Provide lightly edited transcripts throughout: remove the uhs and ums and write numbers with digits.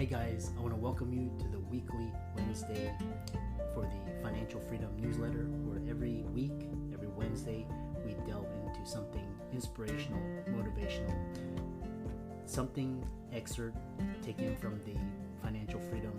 Hey guys, I want to welcome you to the weekly Wednesday for the Financial Freedom newsletter, where every week, every Wednesday, we delve into something inspirational, motivational, something excerpt taken from the Financial Freedom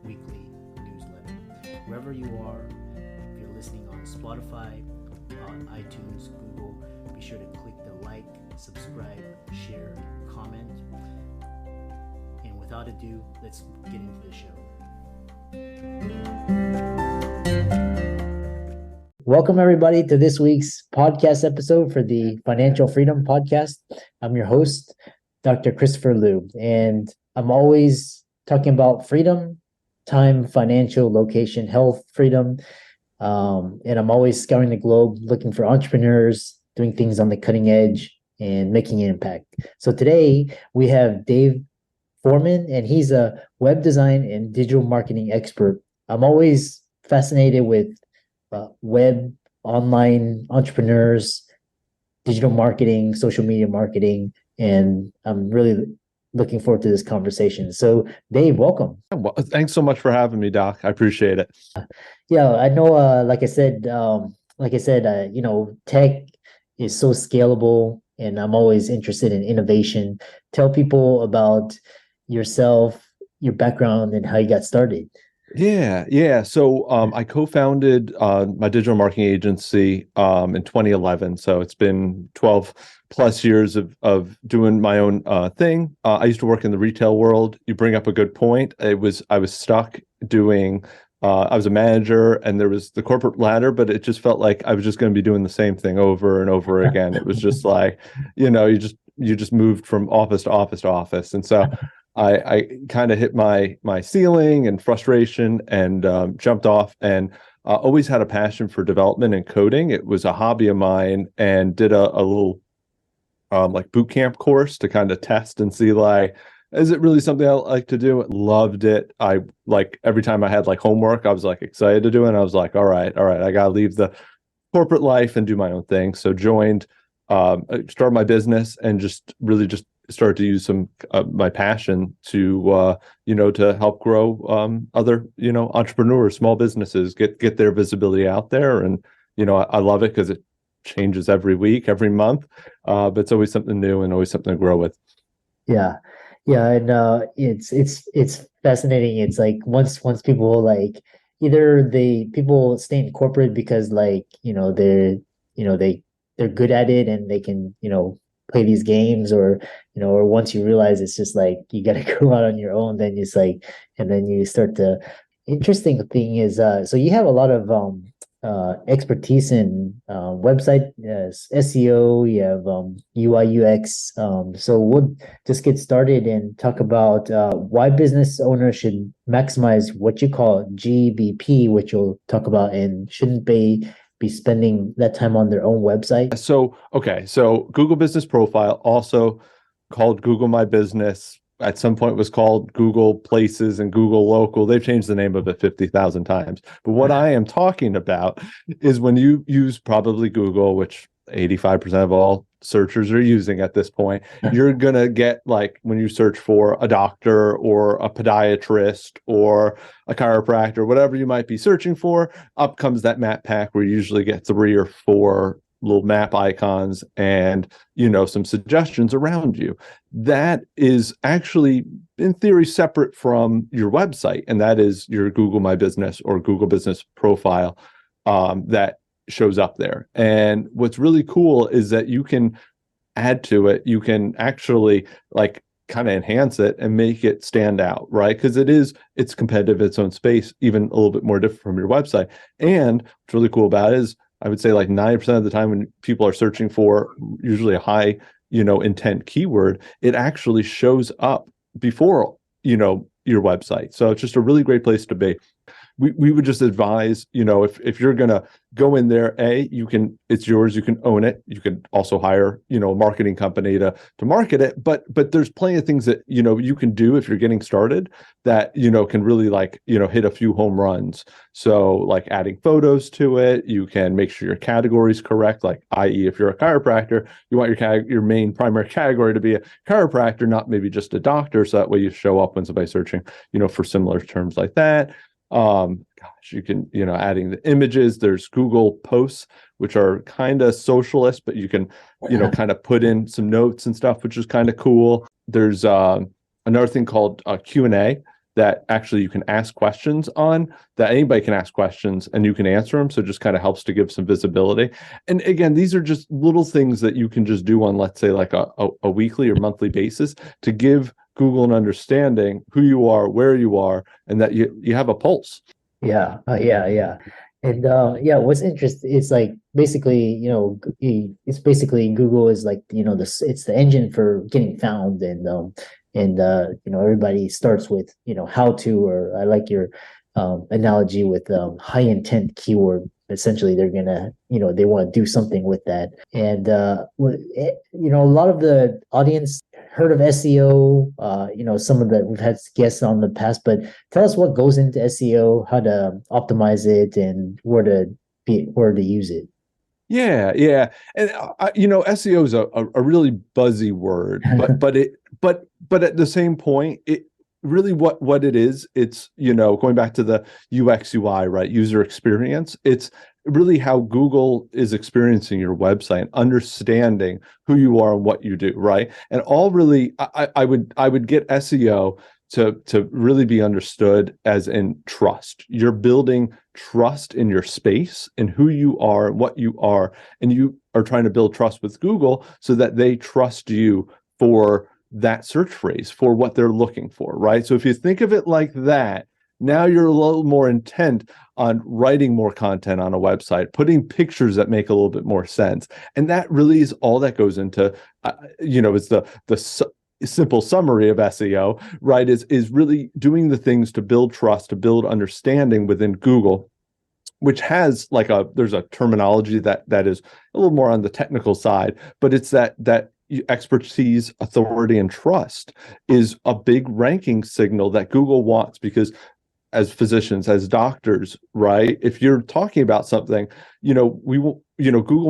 weekly newsletter. Wherever you are, if you're listening on Spotify, on iTunes, Google, be sure to click the like, subscribe, share, comment. And without ado, let's get into the show. Welcome everybody to this week's podcast episode for the Financial Freedom Podcast. I'm your host, Dr. Christopher Liu, and I'm always talking about freedom, time, financial, location, health, freedom. And I'm always scouring the globe looking for entrepreneurs, doing things on the cutting edge and making an impact. So today we have David Forman, and he's a web design and digital marketing expert. I'm always fascinated with web, online entrepreneurs, digital marketing, social media marketing, and I'm really looking forward to this conversation. So, Dave, welcome. Well, thanks so much for having me, Doc. I appreciate it. Yeah, I know. Like I said, tech is so scalable, and I'm always interested in innovation. Tell people about yourself, your background, and how you got started. Yeah. So I co-founded my digital marketing agency in 2011. So it's been 12 plus years of doing my own thing. I used to work in the retail world. You bring up a good point. I was stuck doing. I was a manager, and there was the corporate ladder, but it just felt like I was just going to be doing the same thing over and over again. It was just like, you just moved from office to office to office, and so. I kind of hit my ceiling and frustration and jumped off, and always had a passion for development and coding. It was a hobby of mine, and did a little like boot camp course to kind of test and see, like, is it really something I like to do? Loved it. I like every time I had like homework, I was like excited to do it. And I was like, all right, I got to leave the corporate life and do my own thing. So joined, started my business, and just started to use some my passion to to help grow other entrepreneurs, small businesses, get their visibility out there. And I love it because it changes every week, every month, but it's always something new and always something to grow with. And it's fascinating. It's like once people like either people stay in corporate because they're good at it and they can play these games, or once you realize it's just like you got to go out on your own, then it's like, and then you start to. Interesting thing is, so you have a lot of expertise in website SEO. You have UI UX. So we'll just get started and talk about why business owners should maximize what you call GBP, which you'll talk about, and shouldn't be spending that time on their own website. So Google Business Profile, also called Google My Business, at some point was called Google Places and Google Local. They've changed the name of it 50,000 times. But what I am talking about is when you use probably Google, which 85% of all searchers are using at this point, you're going to get, like, when you search for a doctor or a podiatrist or a chiropractor, whatever you might be searching for, up comes that map pack where you usually get 3 or 4 little map icons and some suggestions around you. That is actually, in theory, separate from your website, and that is your Google My Business or Google Business Profile that shows up there. And what's really cool is that you can add to it. You can actually like kind of enhance it and make it stand out, right? Because it's competitive in its own space, even a little bit more different from your website. And what's really cool about it is, I would say like 90% of the time when people are searching for usually a high, intent keyword, it actually shows up before, your website. So it's just a really great place to be. we would just advise, if you're going to go in there, it's yours, you can own it. You could also hire, a marketing company to market it. But there's plenty of things that, you can do if you're getting started that, can really hit a few home runs. So like adding photos to it, you can make sure your category is correct. Like, i.e., if you're a chiropractor, you want your main primary category to be a chiropractor, not maybe just a doctor. So that way you show up when somebody's searching, for similar terms like that. You can, adding the images, there's Google posts, which are kind of socialist, but you can, kind of put in some notes and stuff, which is kind of cool. There's another thing called Q&A that actually you can ask questions on, that anybody can ask questions and you can answer them. So it just kind of helps to give some visibility. And again, these are just little things that you can just do on, let's say, like a weekly or monthly basis to give Google an understanding who you are, where you are, and that you have a pulse. Yeah. And what's interesting, it's like basically, it's basically Google is like, it's the engine for getting found, and everybody starts with, how to, or I like your analogy with high intent keyword. Essentially, they're gonna, they want to do something with that. And a lot of the audience heard of SEO. Some of the, we've had guests on the past, but tell us what goes into SEO, how to optimize it, and where to use it. Yeah. And SEO is a really buzzy word, but at the same point, it really what it is, it's, going back to the UX UI, right? User experience. It's really how Google is experiencing your website, understanding who you are and what you do, right? And all really, I would get SEO to really be understood as in trust. You're building trust in your space and who you are and what you are, and you are trying to build trust with Google so that they trust you for that search phrase, for what they're looking for, right? So if you think of it like that, now you're a little more intent on writing more content on a website, putting pictures that make a little bit more sense. And that really is all that goes into, it's the simple summary of SEO, right? Is really doing the things to build trust, to build understanding within Google, which has there's a terminology that is a little more on the technical side, but it's that expertise, authority, and trust is a big ranking signal that Google wants, because as physicians, as doctors, right? If you're talking about something, Google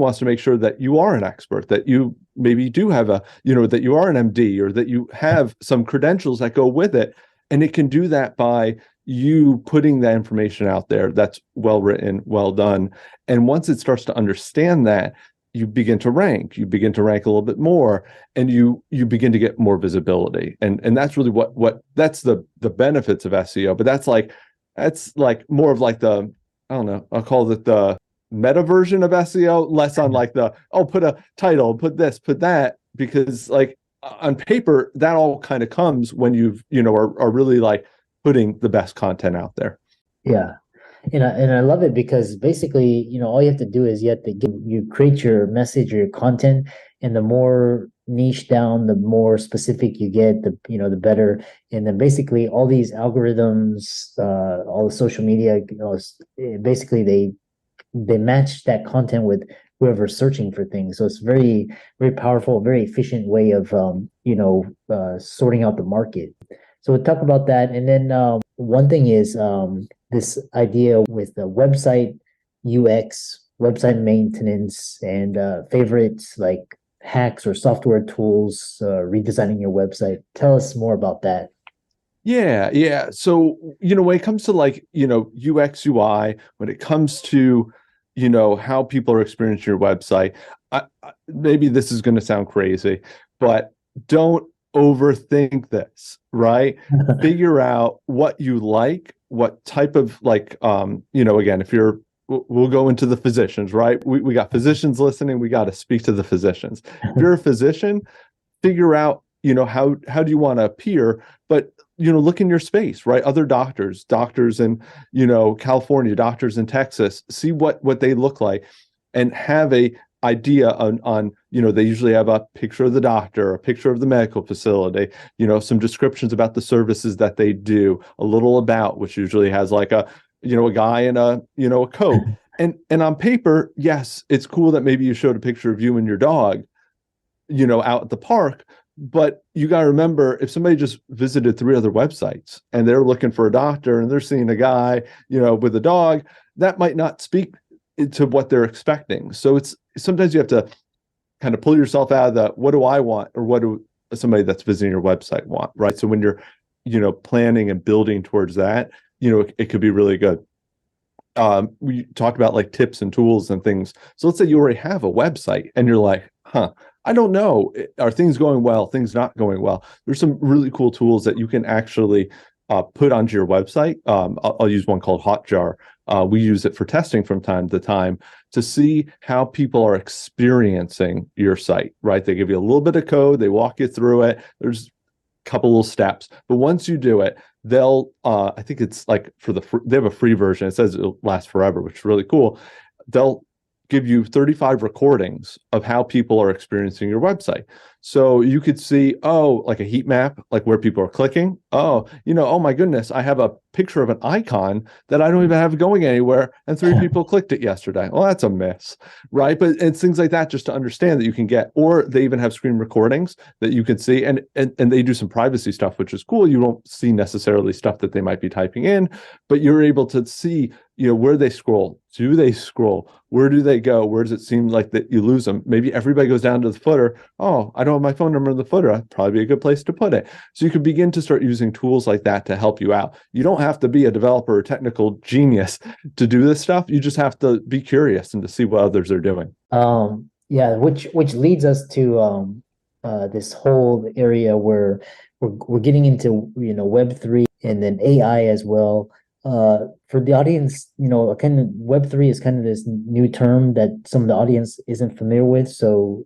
wants to make sure that you are an expert, that you maybe do have that you are an MD, or that you have some credentials that go with it. And it can do that by you putting that information out there that's well written, well done. And once it starts to understand that, you begin to rank a little bit more, and you begin to get more visibility. And that's really what that's the benefits of SEO. But that's like more of like the, I don't know, I'll call it the meta version of SEO, less on like the, put a title, put this, put that, because like on paper, that all kind of comes when you've, are really like putting the best content out there. Yeah. And I love it because basically, all you have to do is you create your message or your content, and the more niche down, the more specific you get, the better. And then basically all these algorithms, all the social media, basically they match that content with whoever's searching for things. So it's very, very powerful, very efficient way of, sorting out the market. So we'll talk about that. And then one thing is this idea with the website UX, website maintenance, and favorites like hacks or software tools, redesigning your website. Tell us more about that. Yeah. So, when it comes to UX, UI, when it comes to, how people are experiencing your website, maybe this is going to sound crazy, but don't overthink this, right? Figure out what you like, what type of again, we'll go into the physicians, right? We got physicians listening. We got to speak to the physicians. If you're a physician, figure out, how do you want to appear, but look in your space, right? Other doctors in, California, doctors in Texas, see what they look like, and have a idea on they usually have a picture of the doctor, a picture of the medical facility, some descriptions about the services that they do, a little about, which usually has like a a guy in a coat. And on paper, yes, it's cool that maybe you showed a picture of you and your dog, out at the park. But you got to remember, if somebody just visited 3 other websites and they're looking for a doctor and they're seeing a guy, with a dog, that might not speak to what they're expecting. So it's sometimes you have to kind of pull yourself out of the, what do I want, or what do somebody that's visiting your website want, right? So when you're, planning and building towards that, it could be really good. We talk about like tips and tools and things. So let's say you already have a website and you're like, I don't know, are things going well, things not going well? There's some really cool tools that you can actually put onto your website. I'll use one called Hotjar. We use it for testing from time to time to see how people are experiencing your site, right? They give you a little bit of code, they walk you through it. There's a couple little steps, but once you do it, they'll, I think it's like they have a free version. It says it'll last forever, which is really cool. They'll give you 35 recordings of how people are experiencing your website. So you could see, like a heat map, like where people are clicking. Oh my goodness, I have a picture of an icon that I don't even have going anywhere, and 3 people clicked it yesterday. Well, that's a miss, right? But it's things like that just to understand that you can get, or they even have screen recordings that you can see, and they do some privacy stuff, which is cool. You won't see necessarily stuff that they might be typing in, but you're able to see, where they scroll. Do they scroll? Where do they go? Where does it seem like that you lose them? Maybe everybody goes down to the footer. Oh, I don't have my phone number in the footer. That'd probably be a good place to put it. So you can begin to start using tools like that to help you out. You don't have to be a developer or technical genius to do this stuff. You just have to be curious and to see what others are doing. Yeah, which leads us to this whole area where we're getting into Web3 and then AI as well. For the audience, kind of Web3 is kind of this new term that some of the audience isn't familiar with. So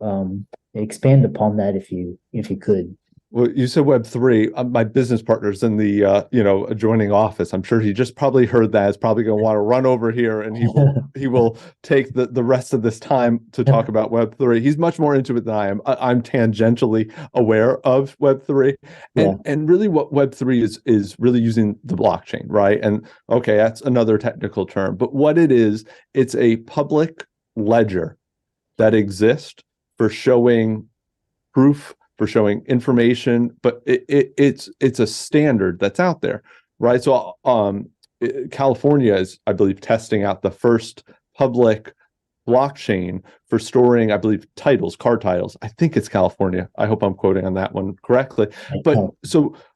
expand upon that if you could. Well, you said Web3. My business partner's in the adjoining office. I'm sure he just probably heard that. Is probably going to want to run over here, and he will take the rest of this time to talk about Web3. He's much more into it than I am. I'm tangentially aware of Web3, and really what Web3 is really using the blockchain, right? And okay, that's another technical term, but what it is, it's a public ledger that exists for showing proof, for showing information, but it's a standard that's out there, right? So California is, I believe, testing out the first public blockchain for storing, I believe, car titles. I think it's California. I hope I'm quoting on that one correctly. But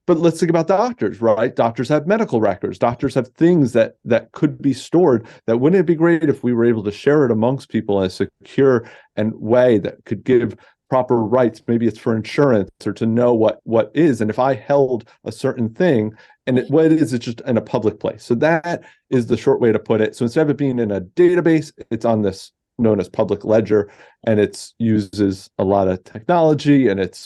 let's think about doctors, right? Doctors have medical records. Doctors have things that could be stored. That wouldn't it be great if we were able to share it amongst people in a secure and way that could give proper rights? Maybe it's for insurance or to know what is. And if I held a certain thing, and what it is, it's just in a public place. So that is the short way to put it. So instead of it being in a database, it's on this known as public ledger, and it uses a lot of technology, and it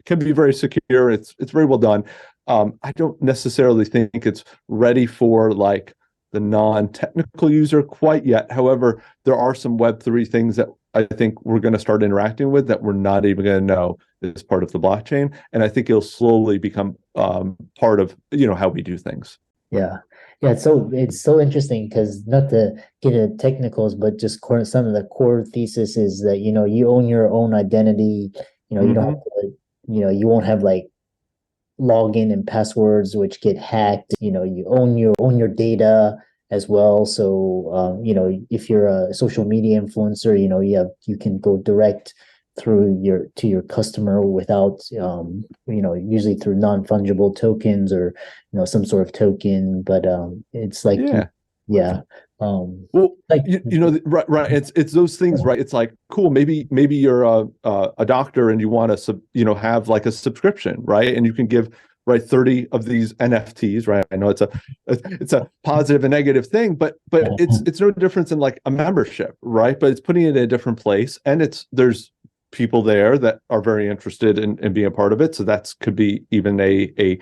can be very secure. It's very well done. I don't necessarily think it's ready for like the non-technical user quite yet. However, there are some Web3 things that I think we're going to start interacting with that we're not even going to know is part of the blockchain. And I think it'll slowly become part of, how we do things. Yeah. Yeah. So it's so interesting because not to get into technicals, but just some of the core thesis is that, you own your own identity. You don't have to, you won't have like login and passwords which get hacked. You own your data as well. So if you're a social media influencer, you can go direct through to your customer without usually through non-fungible tokens or some sort of token. But it's like well, like right. It's those things, right? It's like, cool. Maybe you're a doctor and you want to have like a subscription, right? And you can give 30 of these NFTs, right? I know it's a positive and negative thing, but it's no difference in like a membership, right? But it's putting it in a different place, and there's people there that are very interested in being a part of it. So that could be even a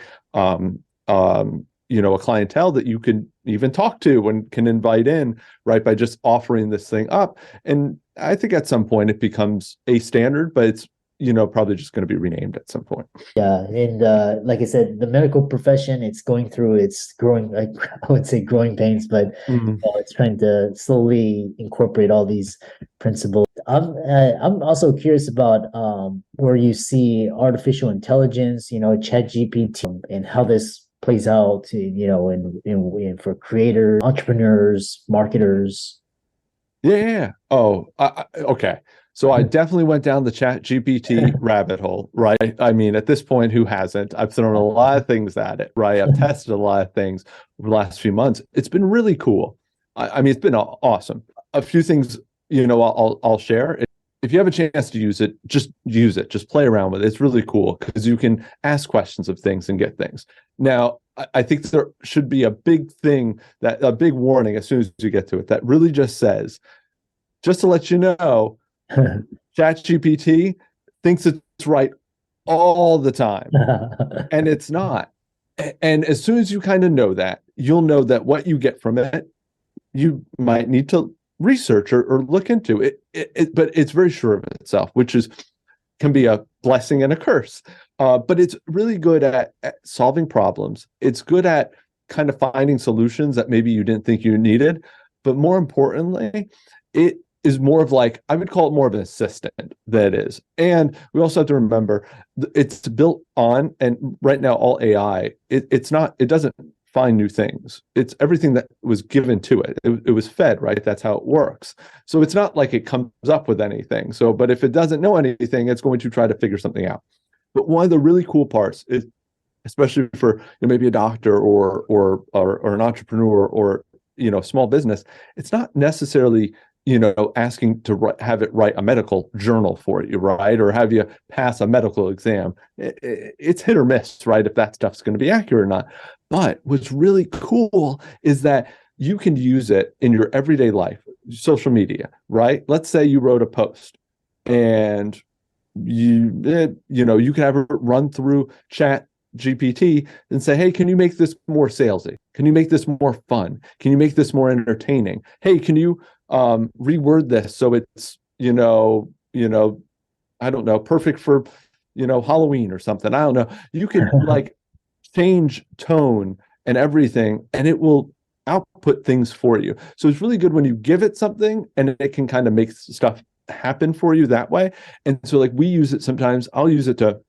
clientele that you can even talk to and can invite in, right? By just offering this thing up. And I think at some point it becomes a standard, but it's, probably just going to be renamed at some point. Yeah, and like I said, the medical profession, it's going through its growing, like I would say, growing pains, but it's trying to slowly incorporate all these principles. I'm also curious about where you see artificial intelligence, Chat GPT, and how this plays out, for creators, entrepreneurs, marketers. Yeah. Oh, okay. So I definitely went down the Chat GPT rabbit hole, right? I mean, at this point, who hasn't? I've thrown a lot of things at it, right? I've tested a lot of things over the last few months. It's been really cool. I mean, it's been awesome. A few things, I'll share. If you have a chance to use it, just use it. Just play around with it. It's really cool because you can ask questions of things and get things. Now, I think there should be a big warning as soon as you get to it that really just says, just to let you know, ChatGPT thinks it's right all the time, and it's not. And as soon as you kind of know that, you'll know that what you get from it, you might need to research or look into it. But it's very sure of itself, which can be a blessing and a curse. But it's really good at solving problems. It's good at kind of finding solutions that maybe you didn't think you needed. But more importantly, it is more of I would call it more of an assistant than it is. And we also have to remember it's built on, and right now all AI, it doesn't find new things. It's everything that was given to it. It was fed, right? That's how it works. So it's not like it comes up with anything. But if it doesn't know anything, it's going to try to figure something out. But one of the really cool parts is, especially for maybe a doctor or an entrepreneur or small business, it's not necessarily asking to have it write a medical journal for you, right? Or have you pass a medical exam. It's hit or miss, right? If that stuff's going to be accurate or not. But what's really cool is that you can use it in your everyday life, social media, right? Let's say you wrote a post and you can have it run through Chat GPT and say, hey, can you make this more salesy? Can you make this more fun? Can you make this more entertaining? Hey, can you reword this so it's I don't know, perfect for Halloween or something. I don't know. You can change tone and everything, and it will output things for you. So it's really good when you give it something and it can kind of make stuff happen for you that way. And so we use it sometimes. I'll use it to,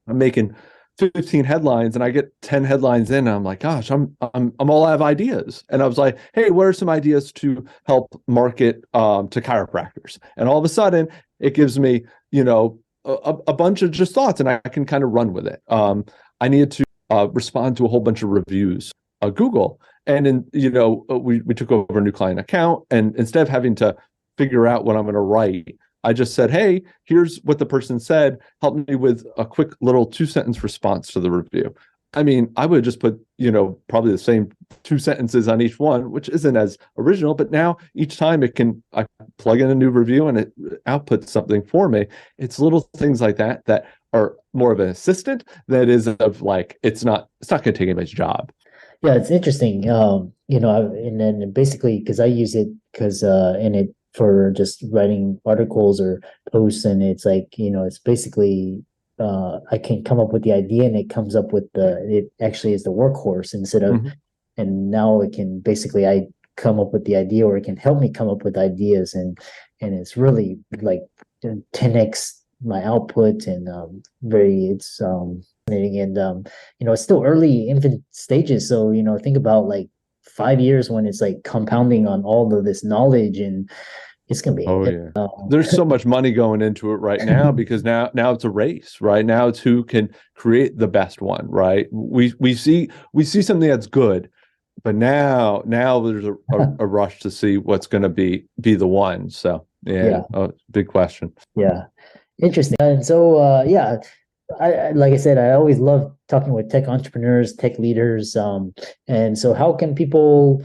I'm making 15 headlines and I get 10 headlines in and I'm like, gosh, I'm all out of ideas. And I was like, hey, what are some ideas to help market to chiropractors? And all of a sudden it gives me, a bunch of just thoughts and I can kind of run with it. I needed to respond to a whole bunch of reviews Google. And then, we took over a new client account, and instead of having to figure out what I'm going to write, I just said, hey, here's what the person said. Help me with a quick little 2-sentence response to the review. I mean, I would just put, probably the same 2 sentences on each one, which isn't as original, but now each time I plug in a new review and it outputs something for me. It's little things like that that are more of an assistant that is of it's not going to take anybody's job. Yeah, it's interesting. And then basically, because I use it in it for just writing articles or posts, and it's it's basically I can come up with the idea and it comes up with it actually is the workhorse instead of, and now it can basically, I come up with the idea or it can help me come up with ideas, and it's really 10x my output, and it's fascinating, and it's still early infant stages, so think about 5 years when it's compounding on all of this knowledge, and it's gonna be there's so much money going into it right now because now it's a race, right? Now it's who can create the best one, right? We see something that's good, but now there's a rush to see what's going to be the one. So big question. Yeah, interesting. And so I like I said, I always love talking with tech entrepreneurs, tech leaders. And so how can people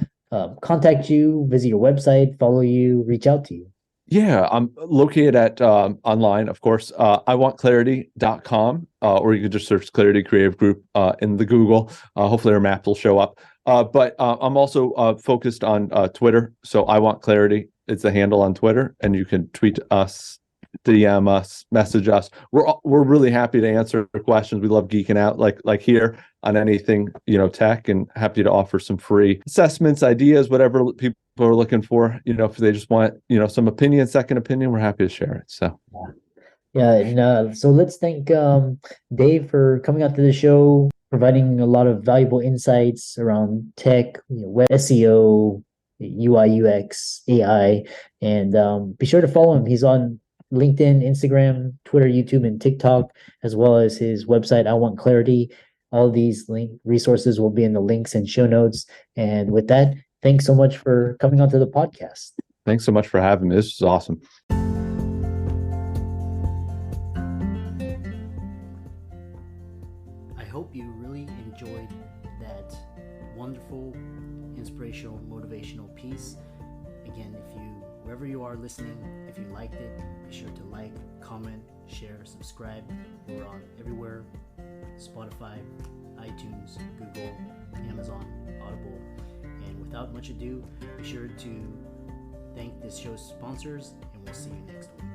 contact you, visit your website, follow you, reach out to you? Yeah, I'm located at online, of course, iwantclarity.com, or you can just search Clarity Creative Group in the Google. Hopefully our map will show up. But I'm also focused on Twitter. So I Want Clarity is the handle on Twitter, and you can tweet us DM us, message us. We're really happy to answer questions. We love geeking out like here on anything, tech, and happy to offer some free assessments, ideas, whatever people are looking for. If they just want, some opinion, second opinion, we're happy to share it. So Yeah, and so let's thank Dave for coming out to the show, providing a lot of valuable insights around tech, web SEO, UI, UX, AI, and be sure to follow him. He's on LinkedIn, Instagram, Twitter, YouTube, and TikTok, as well as his website, I Want Clarity. All these resources will be in the links and show notes. And with that, thanks so much for coming onto the podcast. thanks so much for having me. This is awesome. I hope you really enjoyed that wonderful, inspirational, motivational piece. Again, wherever you are listening, if you liked it, be sure to like, comment, share, subscribe. We're on everywhere: Spotify, iTunes, Google, Amazon, Audible. And without much ado, be sure to thank this show's sponsors, and we'll see you next week.